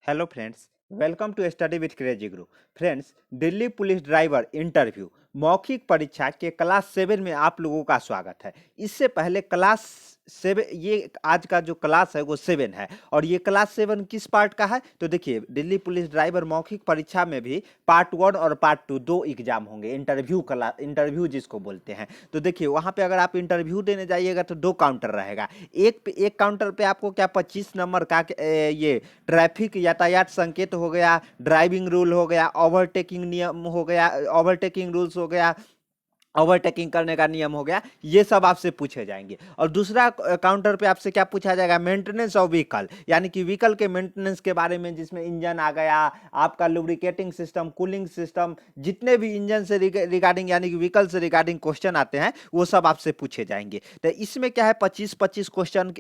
Hello friends, welcome to study with crazy guru. Friends, Delhi police driver interview मौखिक परीक्षा के class 7 में आप लोगों का स्वागत है। इससे पहले क्लास 7 ये आज का जो क्लास है वो 7 है और ये क्लास 7 किस पार्ट का है तो देखिए, दिल्ली पुलिस ड्राइवर मौखिक परीक्षा में भी पार्ट 1 और पार्ट 2 दो एग्जाम होंगे। इंटरव्यू जिसको बोलते हैं। तो देखिए, वहाँ पे अगर आप इंटरव्यू देने जाइएगा तो दो काउंटर रहेगा। एक काउंटर पे आपको क्या 25 नंबर का ये ट्रैफिक यातायात संकेत हो गया, ड्राइविंग रूल हो गया, ओवरटेकिंग नियम हो गया, ओवरटेकिंग रूल्स हो गया, ओवरटेकिंग करने का नियम हो गया, ये सब आपसे पूछे जाएंगे। और दूसरा काउंटर पे आपसे क्या पूछा जाएगा, मेंटेनेंस ऑफ व्हीकल, यानी कि व्हीकल के मेंटेनेंस के बारे में, जिसमें इंजन आ गया, आपका लुब्रिकेटिंग सिस्टम, कूलिंग सिस्टम, जितने भी इंजन से रिगार्डिंग यानी कि व्हीकल से रिगार्डिंग क्वेश्चन आते हैं वो सब आपसे पूछे जाएंगे। तो इसमें क्या है, 25-25 क्वेश्चन,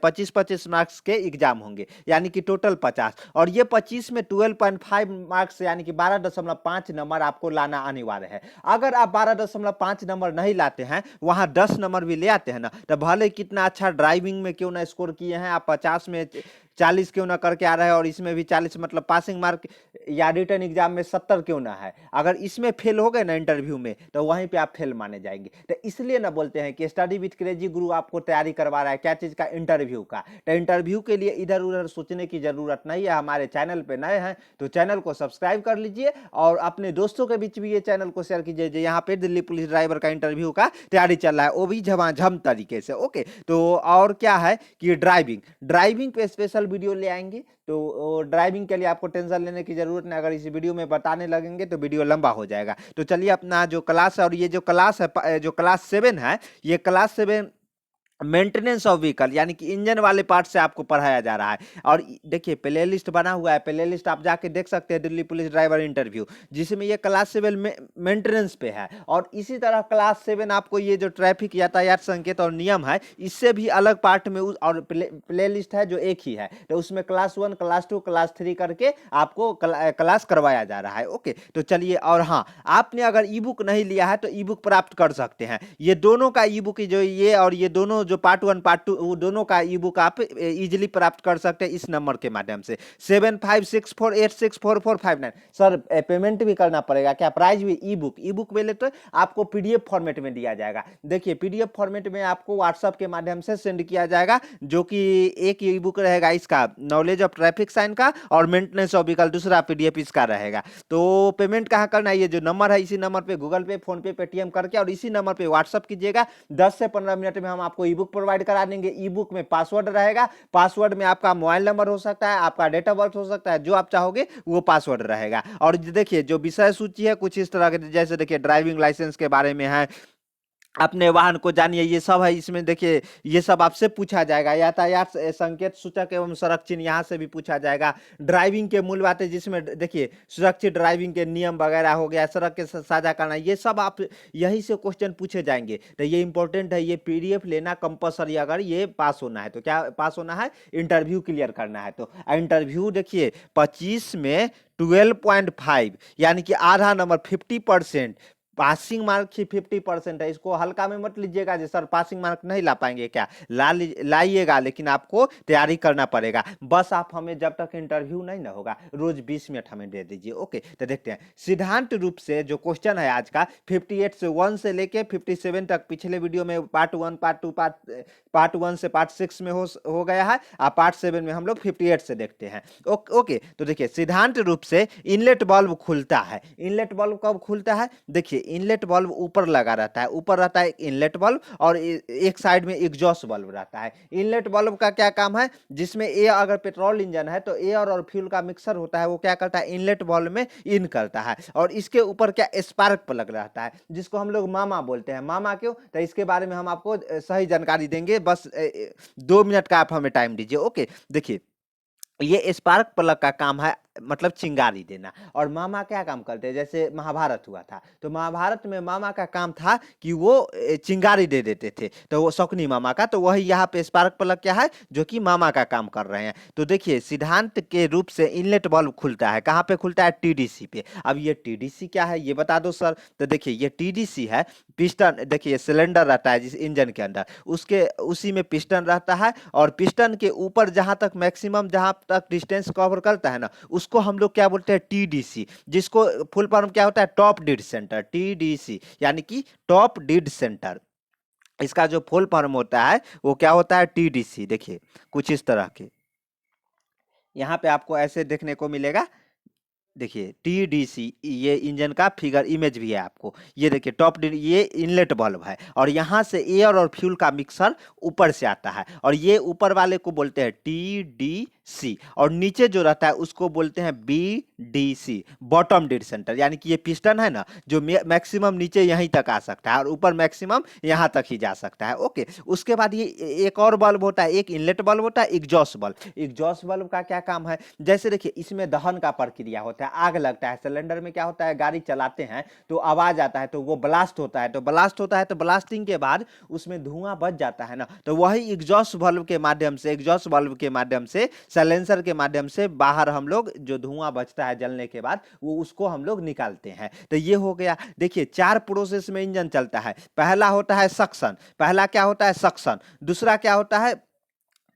25-25 मार्क्स के एग्जाम होंगे, यानी कि टोटल 50। और ये 25 में 12.5 मार्क्स यानी कि 12.5 नंबर आपको लाना अनिवार्य है। अगर आप 12.5 नंबर नहीं लाते हैं, वहां 10 नंबर भी ले आते हैं ना, तो भले कितना अच्छा ड्राइविंग में क्यों ना स्कोर किए हैं, आप 50 में 40 क्यों ना करके आ रहे हैं और इसमें भी 40, मतलब पासिंग मार्क या रिटर्न एग्जाम में 70 क्यों ना है, अगर इसमें फेल हो गए ना इंटरव्यू में, तो वहीं पे आप फेल माने जाएंगे। तो इसलिए ना बोलते हैं कि स्टडी विथ क्रेजी गुरु आपको तैयारी करवा रहा है, क्या चीज का, इंटरव्यू का। तो इंटरव्यू के लिए इधर उधर सोचने की जरूरत नहीं है। हमारे चैनल पे नए हैं तो चैनल को सब्सक्राइब कर लीजिए और अपने दोस्तों के बीच भी ये चैनल को शेयर कीजिए। यहाँ पे दिल्ली पुलिस ड्राइवर का इंटरव्यू का तैयारी चल रहा है, वो भी झमाझम तरीके से। ओके, तो और क्या है कि ड्राइविंग पे स्पेशल वीडियो ले आएंगे, तो ड्राइविंग के लिए आपको टेंशन लेने की जरूरत नहीं। अगर इस वीडियो में बताने लगेंगे तो वीडियो लंबा हो जाएगा। तो चलिए, अपना जो क्लास है, और ये जो क्लास है, जो क्लास 7 है, ये क्लास 7 मेंटेनेंस ऑफ व्हीकल यानी कि इंजन वाले पार्ट से आपको पढ़ाया जा रहा है। और देखिए, प्ले लिस्ट बना हुआ है, प्ले लिस्ट आप जाके देख सकते हैं, दिल्ली पुलिस ड्राइवर इंटरव्यू, जिसमें ये क्लास 7 मेंटेनेंस पे है। और इसी तरह क्लास 7 आपको ये जो ट्रैफिक यातायात संकेत और नियम है, इससे भी अलग पार्ट में और प्ले लिस्ट है जो एक ही है। तो उसमें क्लास 1, क्लास 2, क्लास 3 करके आपको क्लास करवाया जा रहा है। ओके, तो चलिए, और हाँ, आपने अगर ई बुक नहीं लिया है तो ई बुक प्राप्त कर सकते हैं। ये दोनों का ई बुक, जो ये और ये दोनों, जो पार्ट 1 पार्ट 2, वो दोनों का ई बुक आप इजीली प्राप्त कर सकते हैं इस नंबर के माध्यम से, 7564864459। सर, पेमेंट भी करना पड़ेगा क्या? प्राइस भी ई बुक में ले तो आपको पीडीएफ फॉर्मेट में दिया जाएगा। देखिए, पीडीएफ फॉर्मेट में आपको व्हाट्सएप के माध्यम से सेंड किया जाएगा, जो कि एक ई बुक रहेगा इसका नॉलेज ऑफ ट्रैफिक साइन का, और मेंटेनेंस ऑफ व्हीकल दूसरा पीडीएफ इसका रहेगा। तो पेमेंट कहाँ करना है, ये जो नंबर है, इसी नंबर पे गूगल पे, फोन पे, पेटीएम करके, और इसी नंबर पे व्हाट्सएप कीजिएगा। 10 से 15 मिनट में हम आपको ई बुक प्रोवाइड करा देंगे। ई बुक में पासवर्ड रहेगा, पासवर्ड में आपका मोबाइल नंबर हो सकता है, आपका डेट ऑफ बर्थ हो सकता है, जो आप चाहोगे वो पासवर्ड रहेगा। और देखिए, जो विषय सूची है कुछ इस तरह के, जैसे देखिए, ड्राइविंग लाइसेंस के बारे में है, अपने वाहन को जानिए, ये सब है इसमें। देखिए, ये सब आपसे पूछा जाएगा। यातायात संकेत, सूचक एवं सड़क चिन्ह, यहाँ से भी पूछा जाएगा। ड्राइविंग के मूल बातें, जिसमें देखिए सुरक्षित ड्राइविंग के नियम वगैरह हो गया, सड़क के साझा करना, ये सब आप यहीं से क्वेश्चन पूछे जाएंगे। तो ये इंपॉर्टेंट है, ये पीडीएफ लेना कंपलसरी, अगर ये पास होना है तो। क्या पास होना है? इंटरव्यू क्लियर करना है। तो इंटरव्यू देखिए, 25 में 12.5 यानी कि आधा नंबर, 50%। पासिंग मार्क ही 50% है। इसको हल्का में मत लीजिएगा जी, सर पासिंग मार्क नहीं ला पाएंगे क्या? लाइएगा, लेकिन आपको तैयारी करना पड़ेगा। बस आप हमें, जब तक इंटरव्यू नहीं ना होगा, रोज 20 मिनट हमें दे दीजिए। ओके, तो देखते हैं सिद्धांत रूप से जो क्वेश्चन है आज का, 58 से 1 से लेके 57 तक। पिछले वीडियो में पार्ट 1, पार्ट 2, पार्ट 1 से पार्ट 6 में हो गया है, और पार्ट 7 में हम लोग 58 से देखते हैं। ओके, तो देखिए, सिद्धांत रूप से इनलेट बल्ब खुलता है। इनलेट बल्ब कब खुलता है? देखिए, इनलेट बल्ब ऊपर लगा रहता है, ऊपर रहता है इनलेट बल्ब, और एक साइड में एग्जॉस्ट बल्ब रहता है। इनलेट बल्ब का क्या काम है? जिसमें अगर पेट्रोल इंजन है तो एयर और फ्यूल का मिक्सर होता है, वो क्या करता है, इनलेट बल्ब में इन करता है। और इसके ऊपर क्या, स्पार्क प्लग रहता है, जिसको हम लोग मामा बोलते हैं। मामा क्यों? तो इसके बारे में हम आपको सही जानकारी देंगे। बस 2 मिनट का आप हमें टाइम दीजिए। ओके, देखिए, ये स्पार्क प्लग का काम है मतलब चिंगारी देना। और मामा क्या काम करते हैं, जैसे महाभारत हुआ था तो महाभारत में मामा का काम था कि वो चिंगारी दे देते थे, तो वो शकुनी मामा का, तो वही यहाँ पे स्पार्क प्लग क्या है जो कि मामा का काम कर रहे हैं। तो देखिए सिद्धांत के रूप से इनलेट बल्ब खुलता है, कहाँ पे खुलता है, टीडीसी पे। अब ये टीडीसी क्या है ये बता दो सर। तो देखिए ये टीडीसी है, पिस्टन, देखिए सिलेंडर रहता है जिस इंजन के अंदर, उसके उसी में पिस्टन रहता है, और पिस्टन के ऊपर जहां तक मैक्सिमम जहां तक डिस्टेंस कवर करता है ना, उसको हम लोग क्या बोलते हैं, टीडीसी, जिसको फुल फॉर्म क्या होता है, टॉप डेड सेंटर, टीडीसी यानी कि टॉप डेड सेंटर। इसका जो फुल फॉर्म होता है वो क्या होता है, टीडीसी। देखिए कुछ इस तरह के यहाँ पे आपको ऐसे देखने को मिलेगा। देखिए टीडीसी, ये इंजन का फिगर इमेज भी है आपको, ये देखिए टॉप ये इनलेट बल्ब है, और यहाँ से एयर और फ्यूल का मिक्सर ऊपर से आता है, और ये ऊपर वाले को बोलते हैं टीडीसी, और नीचे जो रहता है उसको बोलते हैं बीडीसी, बॉटम डेड सेंटर, यानी कि ये पिस्टन है ना जो मैक्सिमम नीचे यहीं तक आ सकता है और ऊपर मैक्सिमम यहाँ तक ही जा सकता है। ओके, उसके बाद ये एक और बल्ब होता है, एक इनलेट बल्ब होता है, एग्जॉस्ट बल्ब। एग्जॉस्ट बल्ब का क्या काम है, जैसे देखिए इसमें दहन का प्रक्रिया होता है, आग लगता है सिलेंडर में, क्या होता है गाड़ी चलाते हैं तो आवाज आता है, तो वो ब्लास्ट होता है, तो ब्लास्ट होता है, तो ब्लास्टिंग के बाद उसमें धुआं बच जाता है ना, तो वही एग्जॉस्ट बल्ब के माध्यम से, एग्जॉस्ट बल्ब के माध्यम से, साइलेंसर के माध्यम से बाहर हम लोग जो धुआं बचता है जलने के बाद वो उसको हम लोग निकालते हैं। तो ये हो गया। देखिए 4 प्रोसेस में इंजन चलता है। पहला होता है सक्शन, पहला क्या होता है, सक्शन। दूसरा क्या होता है,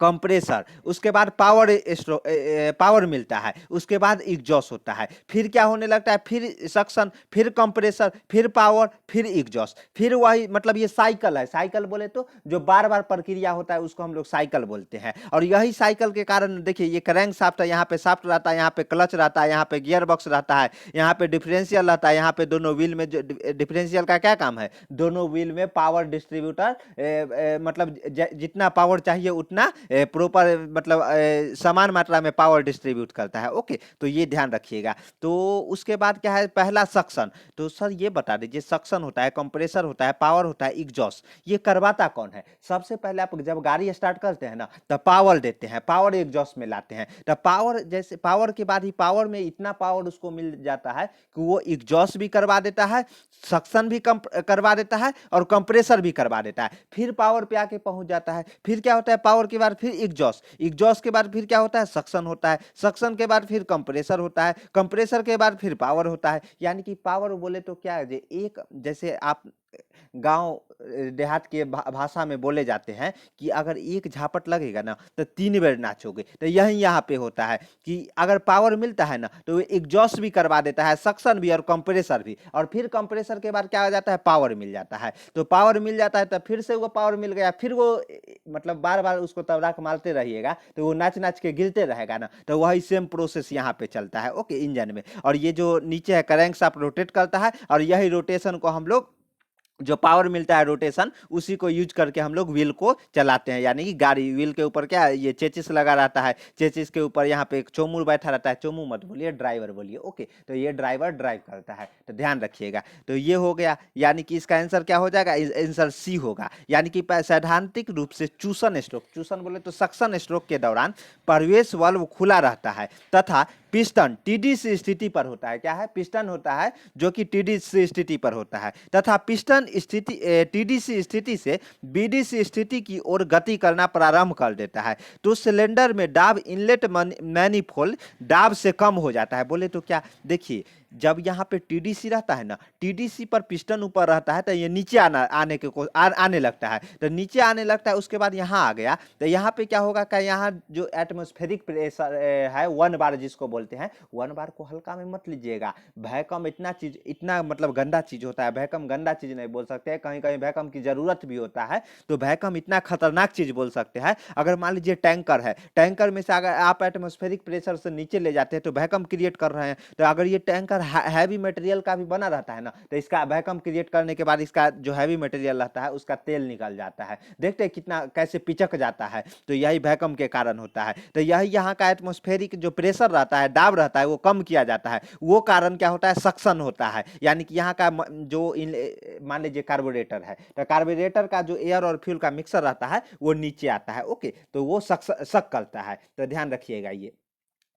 कंप्रेसर। उसके बाद पावर मिलता है, उसके बाद एग्जॉस्ट होता है, फिर क्या होने लगता है, फिर सक्शन, फिर कंप्रेसर, फिर पावर, फिर एग्जॉस्ट, फिर वही, मतलब ये साइकिल है। साइकिल बोले तो जो बार बार प्रक्रिया होता है उसको हम लोग साइकिल बोलते हैं। और यही साइकिल के कारण देखिए ये क्रैंक शाफ्ट है, यहाँ पे शाफ्ट रहता है, यहाँ पे क्लच रहता है, यहाँ पे गियर बॉक्स रहता है, यहाँ पे डिफरेंशियल रहता है, यहाँ पे दोनों व्हील में जो डिफरेंशियल का क्या काम है, दोनों व्हील में पावर डिस्ट्रीब्यूटर, मतलब जितना पावर चाहिए उतना प्रॉपर, मतलब समान मात्रा में पावर डिस्ट्रीब्यूट करता है। ओके, तो ये ध्यान रखिएगा। तो उसके बाद क्या है, पहला सक्शन। तो सर ये बता दीजिए, सक्शन होता है, कंप्रेसर होता है, पावर होता है, एग्जॉस्ट, ये करवाता कौन है। सबसे पहले आप जब गाड़ी स्टार्ट करते हैं ना तो पावर देते हैं, पावर एग्जॉस्ट में लाते हैं, तो पावर, जैसे पावर के बाद ही पावर में इतना पावर उसको मिल जाता है कि वो एग्जॉस्ट भी करवा देता है, सक्शन भी करवा देता है, और कंप्रेसर भी करवा देता है, फिर पावर पे आके पहुंच जाता है। फिर क्या होता है, पावर के बाद फिर एग्जॉस्ट, एग्जॉस्ट के बाद फिर क्या होता है, सक्शन होता है, सक्शन के बाद फिर कंप्रेसर होता है, कंप्रेसर के बाद फिर पावर होता है। यानी कि पावर बोले तो क्या है, एक जैसे आप गांव देहात के भाषा में बोले जाते हैं कि अगर एक झापट लगेगा ना तो 3 बार नाचोगे, तो यही यहाँ पे होता है कि अगर पावर मिलता है ना तो एग्जॉस्ट भी करवा देता है, सक्शन भी और कंप्रेसर भी, और फिर कंप्रेसर के बाद क्या हो जाता है, पावर मिल जाता है। तो पावर मिल जाता है तो फिर से वो पावर मिल गया, फिर वो मतलब बार बार उसको तबराक मारते रहिएगा तो वो नाच नाच के गिरते रहेगा ना, तो वही सेम प्रोसेस यहाँ पे चलता है। ओके, इंजन में। और ये जो नीचे है क्रैंक शाफ्ट रोटेट करता है, और यही रोटेशन को हम लोग, जो पावर मिलता है रोटेशन, उसी को यूज करके हम लोग व्हील को चलाते हैं। यानी कि गाड़ी व्हील के ऊपर क्या है, ये चेचिस लगा रहता है, चेचिस के ऊपर यहाँ पे एक चोमू बैठा रहता है, चोमू मत बोलिए, ड्राइवर बोलिए। ओके, तो ये ड्राइवर ड्राइव करता है, तो ध्यान रखिएगा। तो ये हो गया, यानी कि इसका आंसर क्या हो जाएगा, आंसर सी होगा। यानी कि सैद्धांतिक रूप से चूसन स्ट्रोक, चूसन बोले तो सक्शन स्ट्रोक के दौरान प्रवेश वाल्व खुला रहता है तथा पिस्टन टीडीसी स्थिति पर होता है। क्या है, पिस्टन होता है जो कि टीडीसी स्थिति पर होता है, तथा पिस्टन स्थिति टीडीसी स्थिति से बीडीसी स्थिति की ओर गति करना प्रारंभ कर देता है, तो सिलेंडर में दाब इनलेट मैनिफोल्ड दाब से कम हो जाता है। बोले तो क्या, देखिए जब यहाँ पे टीडीसी रहता है ना, टीडीसी पर पिस्टन ऊपर रहता है तो ये नीचे आने लगता है, तो नीचे आने लगता है, उसके बाद यहाँ आ गया, तो यहाँ पे क्या होगा कि यहाँ जो एटमॉस्फेरिक प्रेशर है 1 बार जिसको बोलते हैं, 1 बार को हल्का में मत लीजिएगा। वैक्यूम इतना चीज, इतना मतलब गंदा चीज होता है, वैक्यूम गंदा चीज नहीं बोल सकते, कहीं कहीं वैक्यूम की जरूरत भी होता है, तो वैक्यूम इतना खतरनाक चीज बोल सकते हैं। अगर मान लीजिए टैंकर है, टैंकर में से अगर आप एटमॉस्फेरिक प्रेशर से नीचे ले जाते हैं तो वैक्यूम क्रिएट कर रहे हैं, तो अगर ये टैंकर हैवी मटेरियल का भी बना रहता है ना, तो इसका वैक्यूम क्रिएट करने के बाद इसका जो हैवी मटेरियल रहता है उसका तेल निकल जाता है, देखते हैं कितना कैसे पिचक जाता है, तो यही वैक्यूम के कारण होता है। तो यही यहाँ का एटमॉस्फेरिक जो प्रेशर रहता है, दाब रहता है, वो कम किया जाता है, वो कारण क्या होता है, सक्शन होता है। यानी कि यहाँ का जो मान लीजिए कार्बोरेटर है, तो कार्बोरेटर का जो एयर और फ्यूल का मिक्सर रहता है वो नीचे आता है। ओके, तो वो सक करता है, तो ध्यान रखिएगा ये।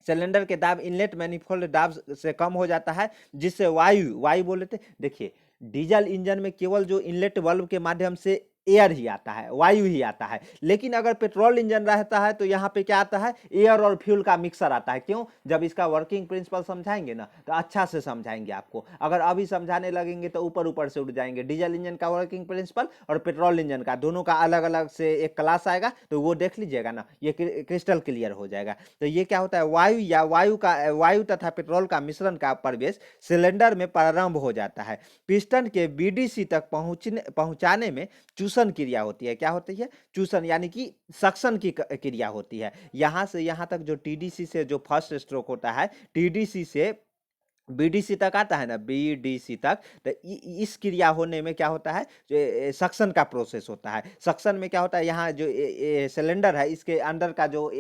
सिलेंडर के दाब इनलेट मैनिफोल्ड दाब से कम हो जाता है, जिससे वायु वायु बोले थे। देखिए डीजल इंजन में केवल जो इनलेट वाल्व के माध्यम से एयर ही आता है, वायु ही आता है, लेकिन अगर पेट्रोल इंजन रहता है तो यहाँ पे क्या आता है, एयर और फ्यूल का मिक्सर आता है। क्यों? जब इसका वर्किंग प्रिंसिपल समझाएंगे ना तो अच्छा से समझाएंगे आपको, अगर अभी समझाने लगेंगे तो ऊपर ऊपर से उड़ जाएंगे। डीजल इंजन का वर्किंग प्रिंसिपल और पेट्रोल इंजन का दोनों का अलग अलग से एक क्लास आएगा, तो वो देख लीजिएगा ना, ये क्रिस्टल क्लियर हो जाएगा। तो ये क्या होता है, वायु या वायु तथा पेट्रोल का मिश्रण का प्रवेश सिलेंडर में प्रारंभ हो जाता है। पिस्टन के बीडीसी तक पहुंचाने में चूसन क्रिया होती है। क्या होती है? चूसन, यानी कि सक्शन की क्रिया होती है। यहां से यहां तक जो टीडीसी से जो फर्स्ट स्ट्रोक होता है, टीडीसी से बीडीसी तक आता है ना, बीडीसी तक, तो इस क्रिया होने में क्या होता है, जो सक्शन का प्रोसेस होता है। सक्शन में क्या होता है, यहाँ जो सिलेंडर है इसके अंदर का जो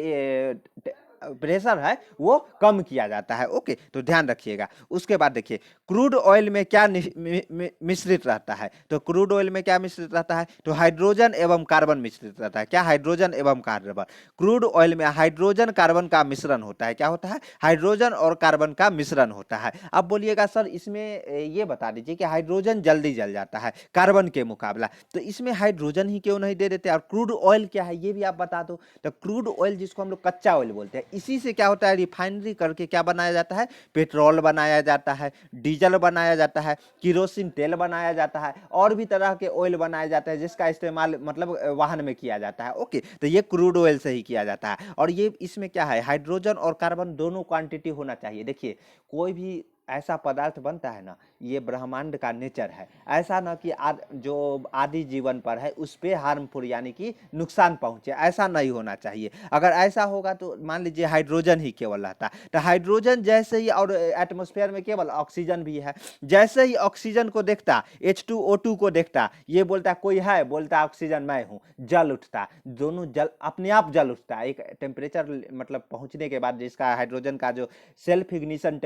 प्रेशर है वो कम किया जाता है। ओके, तो ध्यान रखिएगा। उसके बाद देखिए क्रूड ऑयल में क्या मिश्रित रहता है, तो क्रूड ऑयल में क्या मिश्रित रहता है, तो हाइड्रोजन एवं कार्बन मिश्रित रहता है। क्या? हाइड्रोजन एवं कार्बन। क्रूड ऑयल में हाइड्रोजन कार्बन का मिश्रण होता है। क्या होता है? हाइड्रोजन और कार्बन का मिश्रण होता है। अब बोलिएगा सर इसमें ये बता दीजिए कि हाइड्रोजन जल्दी जल जाता है कार्बन के मुकाबला, तो इसमें हाइड्रोजन ही क्यों नहीं दे देते? और क्रूड ऑयल क्या है ये भी आप बता दो। तो क्रूड ऑयल जिसको हम लोग कच्चा ऑयल बोलते हैं, इसी से क्या होता है, रिफाइनरी करके क्या बनाया जाता है, पेट्रोल बनाया जाता है, डीजल बनाया जाता है, किरोसिन तेल बनाया जाता है, और भी तरह के ऑयल बनाया जाता है जिसका इस्तेमाल मतलब वाहन में किया जाता है। ओके, तो ये क्रूड ऑयल से ही किया जाता है। और ये इसमें क्या है, हाइड्रोजन और कार्बन दोनों क्वांटिटी होना चाहिए। देखिए कोई भी ऐसा पदार्थ बनता है ना, ये ब्रह्मांड का नेचर है। ऐसा ना कि जो आदि जीवन पर है उस पर हार्मफुल यानी कि नुकसान पहुंचे, ऐसा नहीं होना चाहिए। अगर ऐसा होगा तो मान लीजिए हाइड्रोजन ही केवल रहता, तो हाइड्रोजन जैसे ही, और एटमॉस्फेयर में केवल ऑक्सीजन भी है, जैसे ही ऑक्सीजन को देखता, H2O2 को देखता, ये बोलता कोई है, बोलता ऑक्सीजन मैं हूं, जल उठता, दोनों जल अपने आप जल उठता। एक टेम्परेचर मतलब पहुंचने के बाद जिसका हाइड्रोजन का जो सेल्फ इग्निशन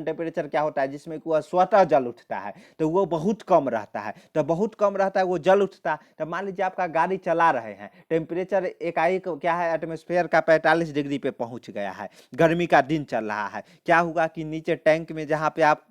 टेम्परेचर क्या होता है, जिसमें वह स्वतः जल उठता है, तो वो बहुत कम रहता है। तो बहुत कम रहता है, वो जल उठता। तो मान लीजिए आपका गाड़ी चला रहे हैं, टेम्परेचर एकाएक क्या है, एटमॉस्फेयर का 45 डिग्री पे पहुंच गया है, गर्मी का दिन चल रहा है, क्या होगा कि नीचे टैंक में जहां पे आप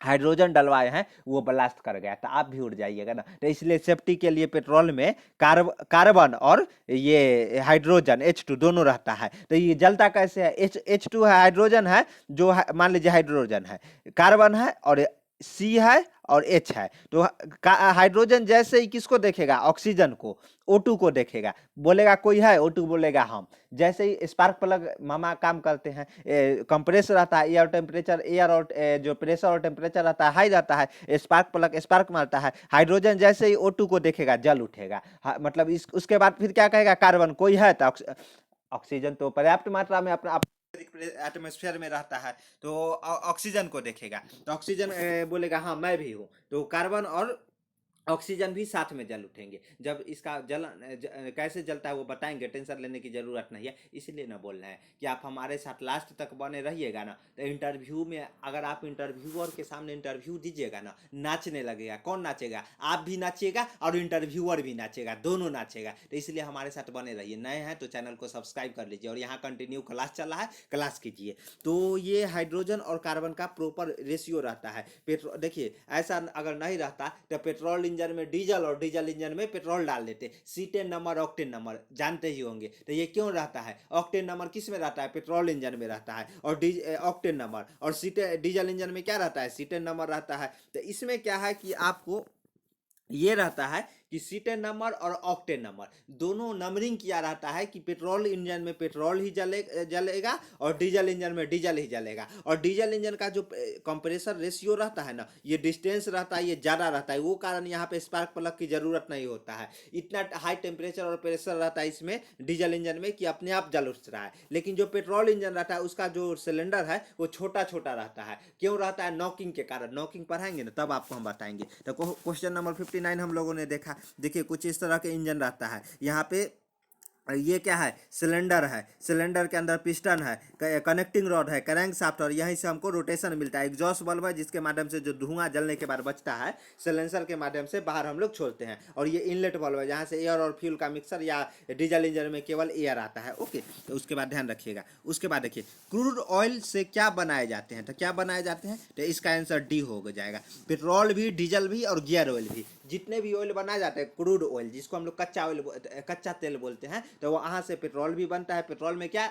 हाइड्रोजन डलवाए हैं वो ब्लास्ट कर गया, तो आप भी उड़ जाइएगा ना। तो इसलिए सेफ्टी के लिए पेट्रोल में कार्बन और ये हाइड्रोजन H2 दोनों रहता है। तो ये जलता कैसे है, H2 है, हाइड्रोजन है, जो मान लीजिए हाइड्रोजन है, कार्बन है, और सी है, और H है। तो हाइड्रोजन जैसे ही किसको देखेगा, ऑक्सीजन को, O2 को देखेगा, बोलेगा कोई है, O2 बोलेगा हम। जैसे ही स्पार्क प्लग मामा काम करते हैं, कंप्रेस रहता है, एयर टेम्परेचर, एयर और जो प्रेशर और टेम्परेचर रहता है हाई रहता है, स्पार्क प्लग स्पार्क मारता है, हाइड्रोजन जैसे ही O2 को देखेगा जल उठेगा। मतलब उसके बाद फिर क्या कहेगा, कार्बन कोई है, तो ऑक्सीजन तो पर्याप्त मात्रा में अपना एटमॉस्फेयर में रहता है, तो ऑक्सीजन को देखेगा, तो ऑक्सीजन बोलेगा हाँ मैं भी हूँ, तो कार्बन और ऑक्सीजन भी साथ में जल उठेंगे। जब इसका कैसे जलता है वो बताएंगे, टेंशन लेने की जरूरत नहीं है। इसलिए ना बोल रहे हैं कि आप हमारे साथ लास्ट तक बने रहिएगा ना, तो इंटरव्यू में अगर आप इंटरव्यूअर के सामने इंटरव्यू दीजिएगा ना, नाचने लगेगा। कौन नाचेगा? आप भी नाचिएगा और इंटरव्यूअर भी नाचेगा, दोनों नाचेगा। तो इसलिए हमारे साथ बने रहिए। नए हैं तो चैनल को सब्सक्राइब कर लीजिए, और यहाँ कंटिन्यू क्लास चल रहा है, क्लास कीजिए। तो ये हाइड्रोजन और कार्बन का प्रॉपर रेशियो रहता है। पेट्रोल देखिए ऐसा अगर नहीं रहता तो पेट्रोल इंजन में डीजल और डीजल इंजन में पेट्रोल डाल देते। सीटेन नंबर, ऑक्टेन नंबर जानते ही होंगे। तो ये क्यों रहता है, ऑक्टेन नंबर किस में रहता है, पेट्रोल इंजन में रहता है, और ऑक्टेन नंबर, और डीजल इंजन में क्या रहता है, सीटेन नंबर रहता है। तो इसमें क्या है कि आपको ये रहता है कि सीटेन नंबर और ऑक्टेन नंबर दोनों नंबरिंग किया रहता है, कि पेट्रोल इंजन में पेट्रोल ही जलेगा, और डीजल इंजन में डीजल ही जलेगा। और डीजल इंजन का जो कंप्रेसर रेशियो रहता है ना, ये डिस्टेंस रहता है, ये ज़्यादा रहता है, वो कारण यहाँ पे स्पार्क प्लग की ज़रूरत नहीं होता है। इतना हाई टेम्परेचर और प्रेशर रहता है इसमें डीजल इंजन में कि अपने आप जल उठ रहा है। लेकिन जो पेट्रोल इंजन रहता है उसका जो सिलेंडर है वो छोटा छोटा रहता है। क्यों रहता है? नॉकिंग के कारण। नॉकिंग पढ़ाएंगे ना तब आपको हम बताएंगे। तो क्वेश्चन नंबर 59 हम लोगों ने देखा। देखिए कुछ इस तरह के इंजन रहता है, यहाँ पे ये क्या है, सिलेंडर है, सिलेंडर के अंदर पिस्टन है, कनेक्टिंग रॉड है, क्रैंक शाफ्ट, और यहीं से हमको रोटेशन मिलता है। एग्जॉस्ट बल्ब है जिसके माध्यम से जो धुआं जलने के बाद बचता है सिलेंसर के माध्यम से बाहर हम लोग छोड़ते हैं। और ये इनलेट बल्ब है जहाँ से एयर और फ्यूल का मिक्सर, या डीजल इंजन में केवल एयर आता है। ओके, तो उसके बाद ध्यान रखिएगा। उसके बाद देखिए क्रूड ऑयल से क्या बनाए जाते हैं, तो क्या बनाए जाते हैं, तो इसका आंसर डी हो जाएगा। पेट्रोल भी, डीजल भी और गियर ऑयल भी, जितने भी ऑयल बनाए जाते हैं क्रूड ऑयल, जिसको हम लोग कच्चा ऑयल, कच्चा तेल बोलते हैं, तो वहाँ से पेट्रोल भी बनता है। पेट्रोल में क्या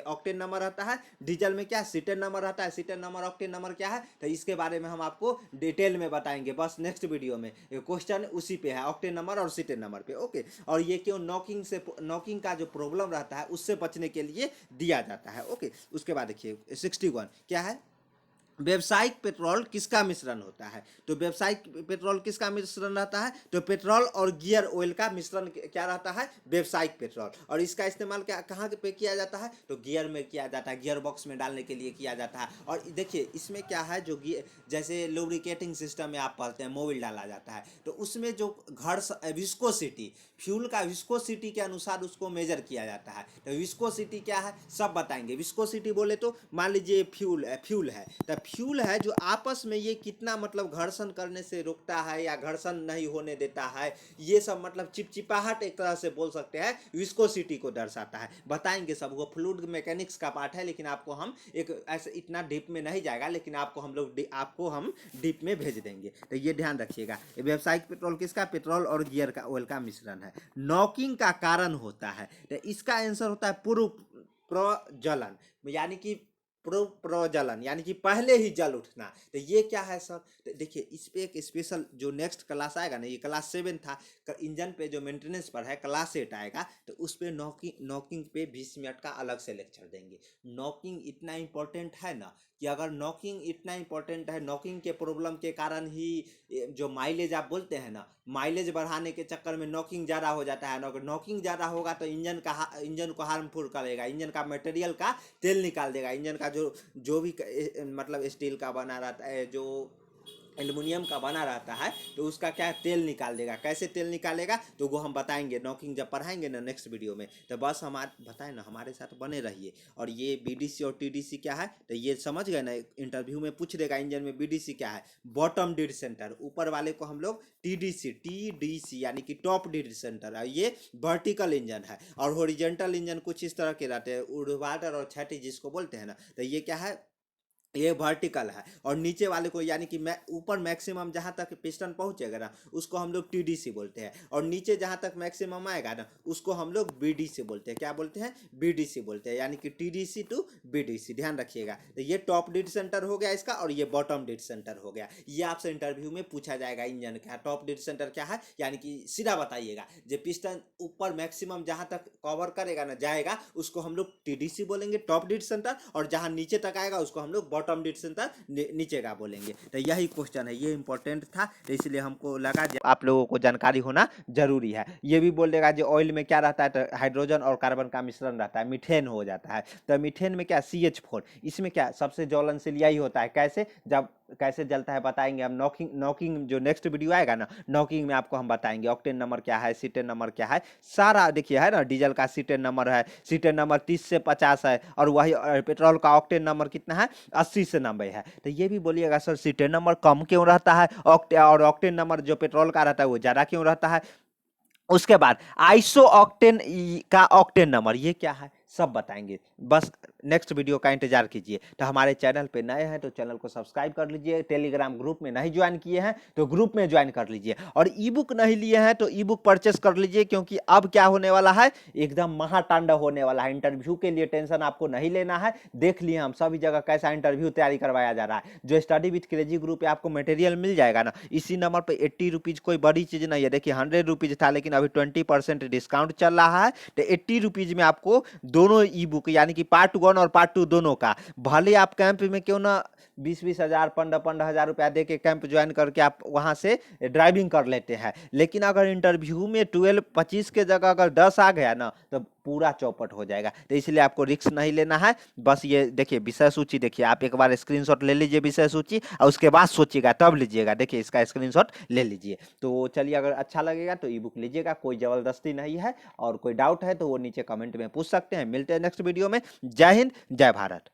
ऑक्टेन नंबर रहता है, डीजल में क्या सीटेन नंबर रहता है, सीटेन नंबर ऑक्टेन नंबर क्या है, तो इसके बारे में हम आपको डिटेल में बताएंगे बस नेक्स्ट वीडियो में। क्वेश्चन उसी पे है, ऑक्टेन नंबर और सीटेन नंबर पे। ओके, और ये क्यों नॉकिंग से, नॉकिंग का जो प्रॉब्लम रहता है उससे बचने के लिए दिया जाता है। ओके, उसके बाद देखिए 61 क्या है, व्यावसायिक पेट्रोल किसका मिश्रण होता है, तो व्यावसायिक पेट्रोल किसका मिश्रण रहता है, तो पेट्रोल और गियर ऑयल का मिश्रण क्या रहता है, व्यावसायिक पेट्रोल। और इसका इस्तेमाल क्या कहाँ पे किया जाता है, तो गियर में किया जाता है, गियर बॉक्स में डालने के लिए किया जाता है। और देखिए इसमें क्या है, जो जैसे लुब्रिकेटिंग सिस्टम में आप पढ़ते हैं मोबिल डाला जाता है, तो उसमें जो विस्कोसिटी, फ्यूल का विस्कोसिटी के अनुसार उसको मेजर किया जाता है। तो विस्कोसिटी क्या है सब बताएंगे। विस्कोसिटी बोले तो मान लीजिए फ्यूल है, तो फ्यूल है जो आपस में ये कितना मतलब घर्षण करने से रोकता है या घर्षण नहीं होने देता है, ये सब मतलब चिपचिपाहट एक तरह से बोल सकते हैं, विस्कोसिटी को दर्शाता है। बताएंगे सब, वो फ्लूइड मैकेनिक्स का पार्ट है, लेकिन आपको हम एक ऐसे इतना डीप में नहीं जाएगा, लेकिन आपको हम डीप में भेज देंगे। तो ये ध्यान रखिएगा। व्यावसायिक पेट्रोल किसका, पेट्रोल और गियर का ऑयल का मिश्रण है। नॉकिंग का कारण होता है, तो इसका आंसर होता है पूर्व प्रज्वलन, यानी कि प्रज्वलन यानी कि पहले ही जल उठना। तो ये क्या है सर, तो देखिए इस पे एक स्पेशल जो नेक्स्ट क्लास आएगा ना, ये क्लास 7 था, इंजन पे जो मेंटेनेंस पर है क्लास 8 आएगा, तो उस पे नॉकिंग पे 20 मिनट का अलग से लेक्चर देंगे। नॉकिंग इतना इंपॉर्टेंट है ना, कि अगर नॉकिंग इतना इंपॉर्टेंट है, नॉकिंग के प्रॉब्लम के कारण ही जो माइलेज आप बोलते हैं ना, माइलेज बढ़ाने के चक्कर में नॉकिंग ज़्यादा हो जाता है। अगर नॉकिंग ज़्यादा होगा तो इंजन को हार्मफुल करेगा, इंजन का मटेरियल का तेल निकाल देगा, इंजन का जो भी मतलब स्टील का बना रहता है, जो एल्युमिनियम का बना रहता है, तो उसका क्या तेल निकाल देगा। कैसे तेल निकालेगा तो वो हम बताएंगे, नॉकिंग जब पढ़ाएंगे ना नेक्स्ट वीडियो में। तो बस हमारे बताएं ना, हमारे साथ बने रहिए। और ये बीडीसी और टीडीसी क्या है, तो ये समझ गए ना, इंटरव्यू में पूछ देगा इंजन में बीडीसी क्या है, बॉटम डेड सेंटर, ऊपर वाले को हम लोग टीडीसी यानी कि टॉप डेड सेंटर है, ये वर्टिकल इंजन है। और हॉरिजॉन्टल इंजन कुछ इस तरह के रहते हैं, ऊर्ध्वाधर और क्षैतिज जिसको बोलते हैं ना, तो ये क्या है, ये वर्टिकल है। और नीचे वाले को यानी कि ऊपर मैक्सिमम जहाँ तक पिस्टन पहुँचेगा ना, उसको हम लोग टीडीसी बोलते हैं। और नीचे जहाँ तक मैक्सिमम आएगा ना, उसको हम लोग बीडीसी बोलते हैं। क्या बोलते हैं, बीडीसी बोलते हैं, यानी कि टीडीसी टू बीडीसी। ध्यान रखिएगा। तो ये टॉप डेड सेंटर हो गया इसका, और ये बॉटम डेड सेंटर हो गया। ये आपसे इंटरव्यू में पूछा जाएगा, इंजन का टॉप डेड सेंटर क्या है, यानी कि सीधा बताइएगा। जो पिस्टन ऊपर मैक्सिमम जहाँ तक कवर करेगा ना, जाएगा, उसको हम लोग टीडीसी बोलेंगे, टॉप डेड सेंटर। और जहाँ नीचे तक आएगा उसको हम लोग बॉटम डेड सेंटर नीचे का बोलेंगे। तो यही क्वेश्चन है, ये इंपॉर्टेंट था, तो इसलिए हमको लगा आप लोगों को जानकारी होना जरूरी है। ये भी बोल देगा जो ऑयल में क्या रहता है, तो हाइड्रोजन और कार्बन का मिश्रण रहता है, मीथेन हो जाता है। तो मीथेन में क्या CH4, इसमें क्या सबसे ज्वलनशील यही होता है। कैसे, जब कैसे जलता है बताएंगे हम। नॉकिंग जो नेक्स्ट वीडियो आएगा ना, नॉकिंग में आपको हम बताएंगे ऑक्टेन नंबर क्या है, सीटेन नंबर क्या है, सारा देखिए है ना। डीजल का सीटेन नंबर है, सीटेन नंबर 30 से 50 है, और वही पेट्रोल का ऑक्टेन नंबर कितना है, 80 से 90 है। तो ये भी बोलिएगा सर सीटेन नंबर कम क्यों रहता है, और ऑक्टेन नंबर जो पेट्रोल का रहता है वो ज्यादा क्यों रहता है। उसके बाद आइसो ऑक्टेन का ऑक्टेन नंबर ये क्या है, सब बताएंगे। बस नेक्स्ट वीडियो का इंतजार कीजिए। तो हमारे चैनल पे नए हैं तो चैनल को सब्सक्राइब कर लीजिए। टेलीग्राम ग्रुप में नहीं ज्वाइन किए हैं तो ग्रुप में ज्वाइन कर लीजिए। और ई बुक नहीं लिए हैं तो ई बुक परचेस कर लीजिए, क्योंकि अब क्या होने वाला है, एकदम महातांडव होने वाला है। इंटरव्यू के लिए टेंशन आपको नहीं लेना है। देख लिए हम सभी जगह कैसा इंटरव्यू तैयारी करवाया जा रहा है। जो स्टडी विथ क्रेजी ग्रुप पे आपको मटेरियल मिल जाएगा ना, इसी नंबर पर 80 रुपीज कोई बड़ी चीज नहीं है। देखिए 100 रुपीज था, लेकिन अभी 20% डिस्काउंट चल रहा है। तो 80 रुपीज में आपको दोनों ई बुक यानी कि पार्ट 1 और पार्ट 2 दोनों का, भले आप कैंप में क्यों ना 20-20 हजार 15-15 हजार रुपया दे के कैंप ज्वाइन करके आप वहां से ड्राइविंग कर लेते हैं, लेकिन अगर इंटरव्यू में 12-25 के जगह अगर 10 आ गया ना, तो पूरा चौपट हो जाएगा। तो इसलिए आपको रिस्क नहीं लेना है। बस ये देखिए विषय सूची, देखिए आप एक बार स्क्रीनशॉट ले लीजिए विषय सूची और उसके बाद सोचिएगा तब लीजिएगा। देखिए इसका स्क्रीनशॉट ले लीजिए। तो चलिए, अगर अच्छा लगेगा तो ई बुक लीजिएगा, कोई जबरदस्ती नहीं है। और कोई डाउट है तो वो नीचे कमेंट में पूछ सकते हैं। मिलते हैं नेक्स्ट वीडियो में। जय हिंद, जय भारत।